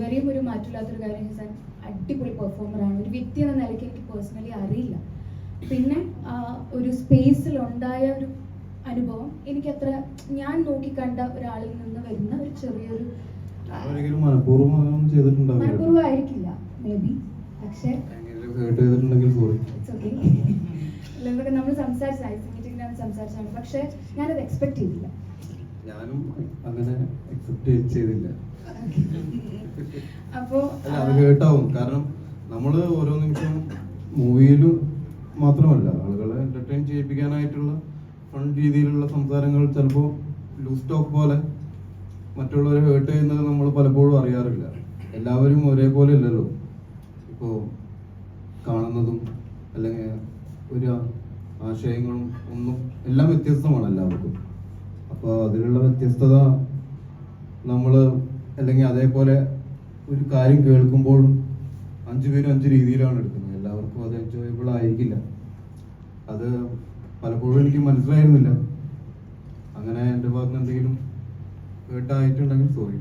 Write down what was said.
ഇതുവരെയും ഒരു മാറ്റില്ലാത്തൊരു കാര്യം ഹിസാൻ അടിപൊളി പെർഫോമറാണ്. ഒരു വ്യക്തി എന്ന നിലയ്ക്ക് എനിക്ക് പേഴ്സണലി അറിയില്ല. പിന്നെ ഒരു സ്പേസിലുണ്ടായ ഒരു അനുഭവം എനിക്കത്ര ഞാൻ നോക്കിക്കണ്ട ഒരാളിൽ നിന്ന് വരുന്ന ഒരു ചെറിയൊരു മനഃപൂർവ്വമായിരിക്കില്ല മേ ബി, പക്ഷേ നമ്മൾ സംസാരിച്ചാണ്, പക്ഷെ ഞാനത് എക്സ്പെക്ട് ചെയ്തില്ല. ഞാനും അങ്ങനെ എക്സെപ്റ്റ് ചെയ്തില്ല. അപ്പോ അത് കേട്ടാവും. കാരണം നമ്മള് ഓരോ നിമിഷം മൂവിയിലും മാത്രമല്ല ആളുകളെ എന്റർടൈൻ ചെയ്യിപ്പിക്കാനായിട്ടുള്ള ഫൺ രീതിയിലുള്ള സംസാരങ്ങൾ ചിലപ്പോൾ ലൂസ് ടോക്ക് പോലെ മറ്റുള്ളവരെ ഹേർട്ട് ചെയ്യുന്നത് നമ്മൾ പലപ്പോഴും അറിയാറില്ല. എല്ലാവരും ഒരേപോലെ അല്ലല്ലോ ഇപ്പോൾ കാണുന്നതും, അല്ലെങ്കിൽ ഒരു ആശയങ്ങളും ഒന്നും എല്ലാം വ്യത്യസ്തമാണ് എല്ലാവർക്കും. അപ്പോൾ അതിലുള്ള വ്യത്യസ്തത നമ്മൾ അല്ലെങ്കിൽ അതേപോലെ ഒരു കാര്യം കേൾക്കുമ്പോഴും 5 പേരും 5 രീതിയിലാണ് എടുക്കുന്നത്. എല്ലാവർക്കും അത് എൻജോയബിൾ ആയിരിക്കില്ല. അത് പലപ്പോഴും എനിക്ക് മനസ്സിലായിരുന്നില്ല. അങ്ങനെ എൻ്റെ ഭാഗത്ത് എന്തെങ്കിലും ഹേർട്ടായിട്ടുണ്ടെങ്കിൽ സോറി.